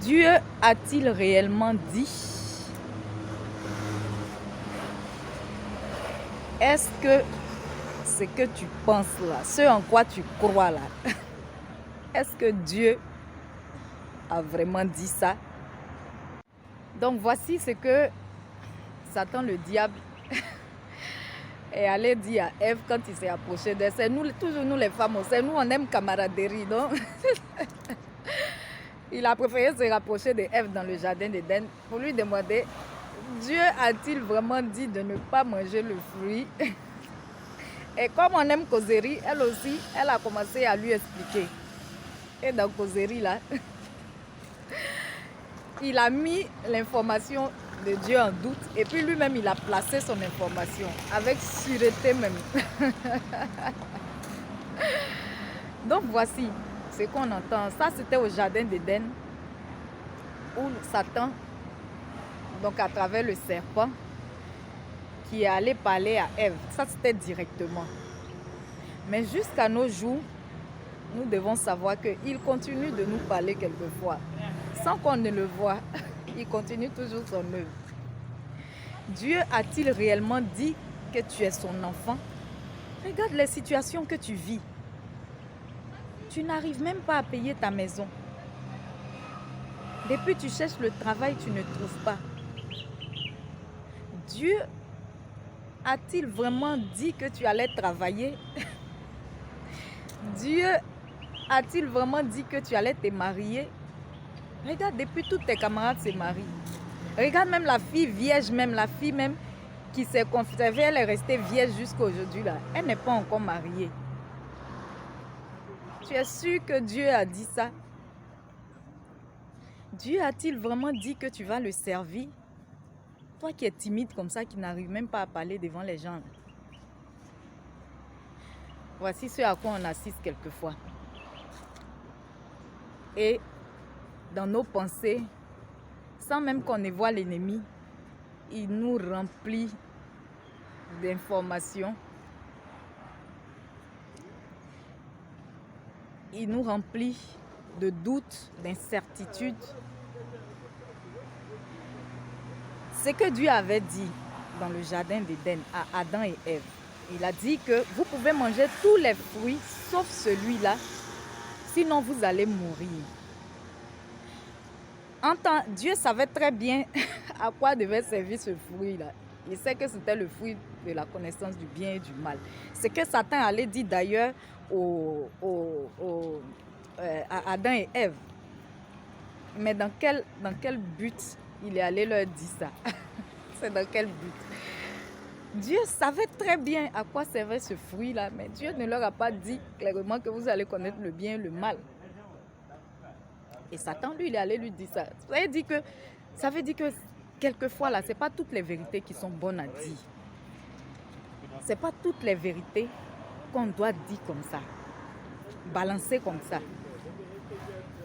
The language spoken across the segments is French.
Dieu a-t-il réellement dit? Est-ce que ce que tu penses là, ce en quoi tu crois là, est-ce que Dieu a vraiment dit ça? Donc voici ce que Satan le diable est allé dire à Ève quand il s'est approché d'elle. C'est nous, toujours nous les femmes, c'est nous on aime camaraderie, non? Il a préféré se rapprocher d'Ève dans le jardin d'Éden pour lui demander, Dieu a-t-il vraiment dit de ne pas manger le fruit? Et comme on aime causerie, elle aussi, elle a commencé à lui expliquer. Et dans causerie là, il a mis l'information de Dieu en doute et puis lui-même il a placé son information avec sûreté même. Donc voici ce qu'on entend. Ça c'était au jardin d'Éden où Satan, donc à travers le serpent, qui est allé parler à Ève. Ça c'était directement. Mais jusqu'à nos jours, nous devons savoir qu'il continue de nous parler quelquefois. Sans qu'on ne le voie, il continue toujours son œuvre. Dieu a-t-il réellement dit que tu es son enfant? Regarde les situations que tu vis. Tu n'arrives même pas à payer ta maison. Depuis tu cherches le travail, tu ne trouves pas. Dieu a-t-il vraiment dit que tu allais travailler? Dieu a-t-il vraiment dit que tu allais te marier? Regarde, depuis toutes tes camarades se marient. Regarde même la fille vierge, même la fille même qui s'est conservée, elle est restée vierge jusqu'à aujourd'hui là. Elle n'est pas encore mariée. Tu es sûr que Dieu a dit ça? Dieu a-t-il vraiment dit que tu vas le servir? Toi qui es timide comme ça, qui n'arrive même pas à parler devant les gens. Voici ce à quoi on assiste quelquefois. Et dans nos pensées, sans même qu'on ne voit l'ennemi, il nous remplit d'informations. Il nous remplit de doutes, d'incertitudes. Ce que Dieu avait dit dans le jardin d'Éden à Adam et Ève, il a dit que vous pouvez manger tous les fruits sauf celui-là, sinon vous allez mourir. Dieu savait très bien à quoi devait servir ce fruit-là. Il sait que c'était le fruit de la connaissance du bien et du mal. C'est que Satan allait dire d'ailleurs à Adam et Ève. Mais dans quel but il est allé leur dire ça? C'est dans quel but? Dieu savait très bien à quoi servait ce fruit-là, mais Dieu ne leur a pas dit clairement que vous allez connaître le bien et le mal. Et Satan, lui, il est allé lui dire ça. Ça veut dire que quelquefois, là, ce n'est pas toutes les vérités qui sont bonnes à dire. Ce n'est pas toutes les vérités qu'on doit dire comme ça, balancer comme ça.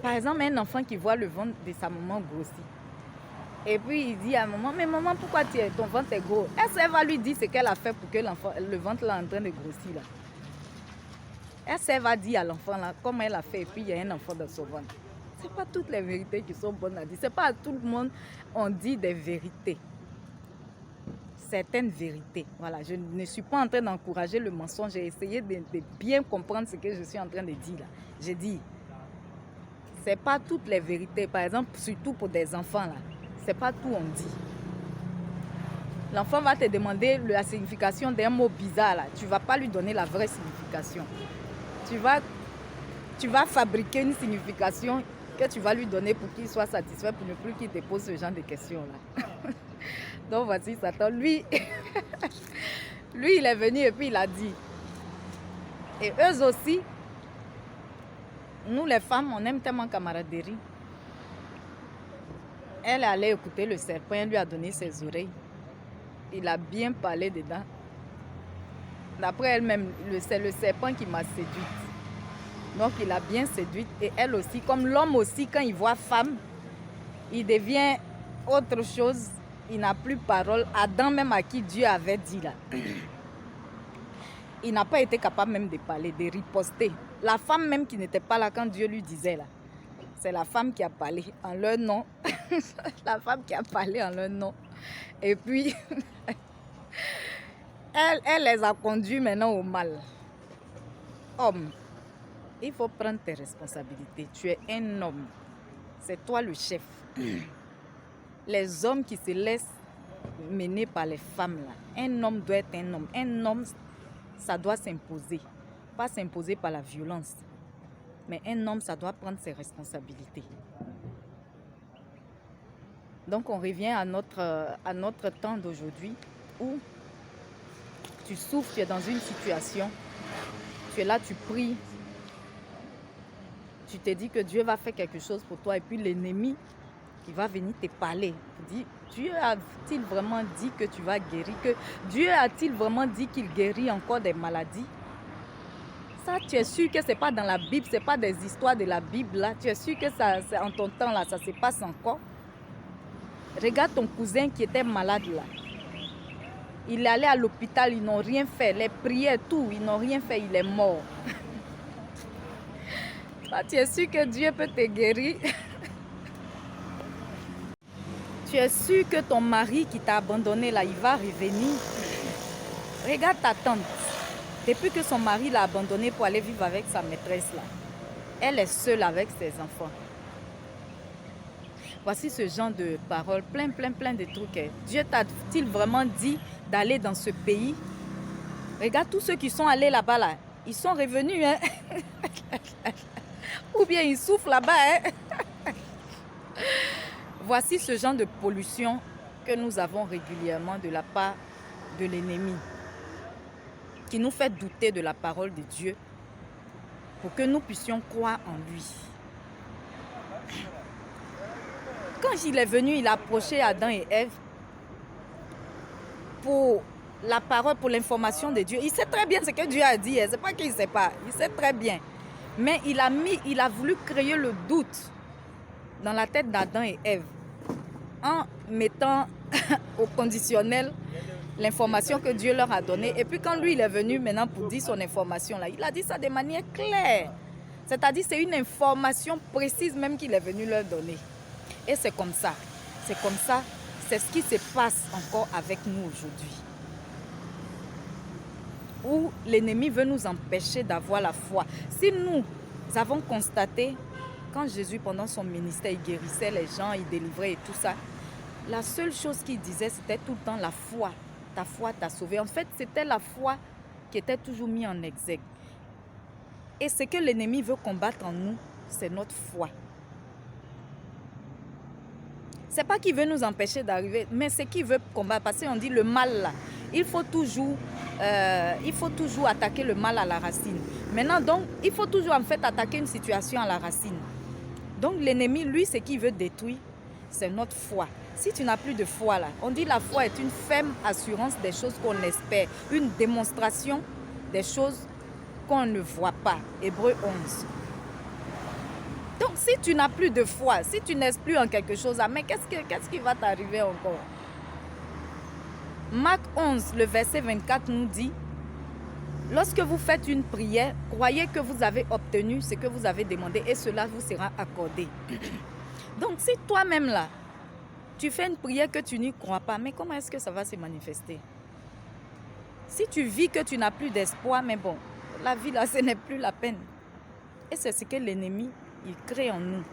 Par exemple, un enfant qui voit le ventre de sa maman grossir. Et puis il dit à maman, mais maman, pourquoi ton ventre est gros? Est-ce qu'elle va lui dire ce qu'elle a fait pour que le ventre là, est en train de grossir là? Est-ce qu'elle va dire à l'enfant là comment elle a fait et puis il y a un enfant dans son ventre? Ce n'est pas toutes les vérités qui sont bonnes à dire. Ce n'est pas à tout le monde on dit des vérités. Certaines vérités. Voilà, je ne suis pas en train d'encourager le mensonge. J'ai essayé de bien comprendre ce que je suis en train de dire là. J'ai dit, ce n'est pas toutes les vérités. Par exemple, surtout pour des enfants là. Ce n'est pas tout on dit. L'enfant va te demander la signification d'un mot bizarre là. Tu ne vas pas lui donner la vraie signification. Tu vas fabriquer une signification que tu vas lui donner pour qu'il soit satisfait, pour ne plus qu'il te pose ce genre de questions-là. Donc voici Satan. Lui, il est venu et puis il a dit. Et eux aussi, nous les femmes, on aime tellement camaraderie. Elle est allée écouter le serpent, elle lui a donné ses oreilles. Il a bien parlé dedans. D'après elle-même, c'est le serpent qui m'a séduite. Donc il a bien séduite et elle aussi, comme l'homme aussi, quand il voit femme, il devient autre chose, il n'a plus parole. Adam même à qui Dieu avait dit là, il n'a pas été capable même de parler, de riposter. La femme même qui n'était pas là quand Dieu lui disait là, c'est la femme qui a parlé en leur nom. La femme qui a parlé en leur nom. Et puis, elle les a conduits maintenant au mal. Homme, il faut prendre tes responsabilités. Tu es un homme. C'est toi le chef. Les hommes qui se laissent mener par les femmes, là. Un homme doit être un homme. Un homme, ça doit s'imposer. Pas s'imposer par la violence. Mais un homme, ça doit prendre ses responsabilités. Donc, on revient à notre temps d'aujourd'hui où tu souffres, tu es dans une situation, tu es là, tu pries, tu te dis que Dieu va faire quelque chose pour toi et puis l'ennemi qui va venir te parler. Dieu a-t-il vraiment dit que tu vas guérir? Que Dieu a-t-il vraiment dit qu'il guérit encore des maladies? Ça, tu es sûr que ce n'est pas dans la Bible, ce n'est pas des histoires de la Bible là. Tu es sûr que ça, en ton temps là, ça se passe encore? Regarde ton cousin qui était malade là. Il est allé à l'hôpital, ils n'ont rien fait. Les prières, tout, ils n'ont rien fait, il est mort. Toi, tu es sûr que Dieu peut te guérir? Tu es sûr que ton mari qui t'a abandonné là, il va revenir? Regarde ta tante. Depuis que son mari l'a abandonnée pour aller vivre avec sa maîtresse là, elle est seule avec ses enfants. Voici ce genre de paroles, plein de trucs. Dieu t'a-t-il vraiment dit d'aller dans ce pays? Regarde tous ceux qui sont allés là-bas là, ils sont revenus. Hein? Ou bien ils souffrent là-bas. Hein? Voici ce genre de pollution que nous avons régulièrement de la part de l'ennemi, qui nous fait douter de la parole de Dieu pour que nous puissions croire en lui. Quand il est venu, il a approché Adam et Ève pour la parole, pour l'information de Dieu. Il sait très bien ce que Dieu a dit. C'est pas qu'il ne sait pas. Il sait très bien. Mais il a voulu créer le doute dans la tête d'Adam et Ève en mettant au conditionnel l'information que Dieu leur a donnée. Et puis quand lui, il est venu maintenant pour dire son information, là, il a dit ça de manière claire. C'est-à-dire c'est une information précise même qu'il est venu leur donner. Et c'est comme ça. C'est comme ça. C'est ce qui se passe encore avec nous aujourd'hui. Où l'ennemi veut nous empêcher d'avoir la foi. Si nous avons constaté, quand Jésus, pendant son ministère, il guérissait les gens, il délivrait et tout ça, la seule chose qu'il disait, c'était tout le temps la foi. Ta foi t'a sauvé. En fait, c'était la foi qui était toujours mise en exergue. Et ce que l'ennemi veut combattre en nous, c'est notre foi. Ce n'est pas qu'il veut nous empêcher d'arriver, mais c'est qu'il veut combattre. Parce qu'on dit le mal là, il faut toujours attaquer le mal à la racine. Maintenant, donc, il faut toujours en fait attaquer une situation à la racine. Donc l'ennemi, lui, ce qu'il veut détruire, c'est notre foi. Si tu n'as plus de foi là, on dit la foi est une ferme assurance des choses qu'on espère, une démonstration des choses qu'on ne voit pas. Hébreux 11. Donc si tu n'as plus de foi, si tu n'es plus en quelque chose, mais qu'est-ce qui va t'arriver encore? Marc 11, le verset 24 nous dit, lorsque vous faites une prière, croyez que vous avez obtenu ce que vous avez demandé et cela vous sera accordé. Donc si toi-même là, tu fais une prière que tu n'y crois pas, mais comment est-ce que ça va se manifester? Si tu vis que tu n'as plus d'espoir, mais bon, la vie là, ce n'est plus la peine. Et c'est ce que l'ennemi, il crée en nous.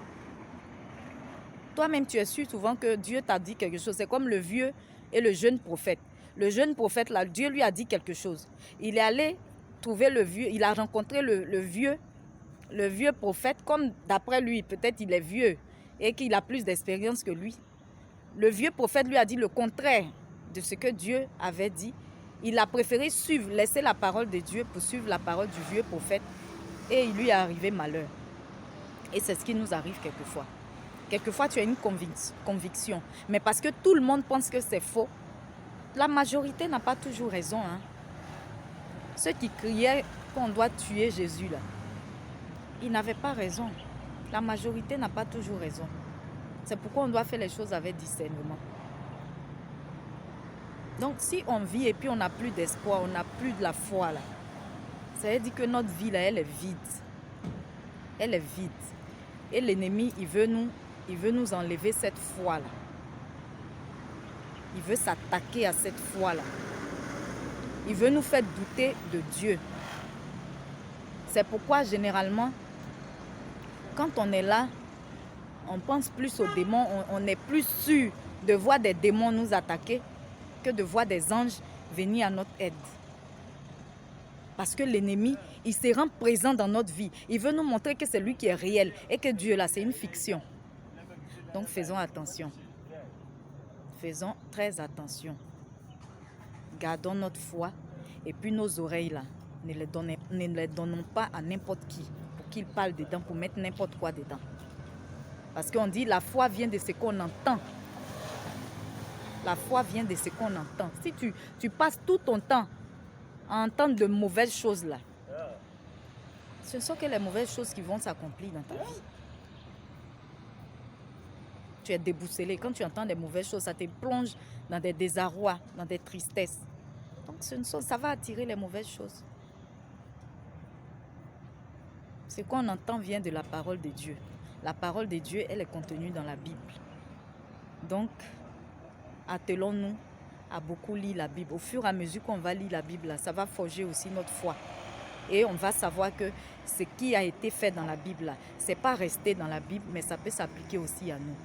Toi-même, tu es sûr souvent que Dieu t'a dit quelque chose. C'est comme le vieux et le jeune prophète. Le jeune prophète, là, Dieu lui a dit quelque chose. Il est allé trouver le vieux, il a rencontré le vieux prophète, comme d'après lui, peut-être il est vieux et qu'il a plus d'expérience que lui. Le vieux prophète lui a dit le contraire de ce que Dieu avait dit. Il a préféré laisser la parole de Dieu pour suivre la parole du vieux prophète. Et il lui est arrivé malheur. Et c'est ce qui nous arrive quelquefois. Quelquefois, tu as une conviction. Mais parce que tout le monde pense que c'est faux, la majorité n'a pas toujours raison. Hein. Ceux qui criaient qu'on doit tuer Jésus, là, ils n'avaient pas raison. La majorité n'a pas toujours raison. C'est pourquoi on doit faire les choses avec discernement. Donc, si on vit et puis on n'a plus d'espoir, on n'a plus de la foi, là, ça veut dire que notre vie, là, elle est vide. Elle est vide. Et l'ennemi, il veut nous enlever cette foi-là. Il veut s'attaquer à cette foi-là. Il veut nous faire douter de Dieu. C'est pourquoi, généralement, quand on est là, on pense plus aux démons, on est plus sûr de voir des démons nous attaquer que de voir des anges venir à notre aide. Parce que l'ennemi, il se rend présent dans notre vie. Il veut nous montrer que c'est lui qui est réel et que Dieu, là, c'est une fiction. Donc, faisons attention. Faisons très attention. Gardons notre foi et puis nos oreilles, là, ne les donnons pas à n'importe qui pour qu'il parle dedans, pour mettre n'importe quoi dedans. Parce qu'on dit la foi vient de ce qu'on entend. La foi vient de ce qu'on entend. Si tu passes tout ton temps à entendre de mauvaises choses là, ce ne sont que les mauvaises choses qui vont s'accomplir dans ta vie. Tu es déboussolé. Quand tu entends des mauvaises choses, ça te plonge dans des désarrois, dans des tristesses. Donc ça va attirer les mauvaises choses. Ce qu'on entend vient de la parole de Dieu. La parole de Dieu, elle est contenue dans la Bible. Donc, attelons-nous à beaucoup lire la Bible. Au fur et à mesure qu'on va lire la Bible, ça va forger aussi notre foi. Et on va savoir que ce qui a été fait dans la Bible, ce n'est pas resté dans la Bible, mais ça peut s'appliquer aussi à nous.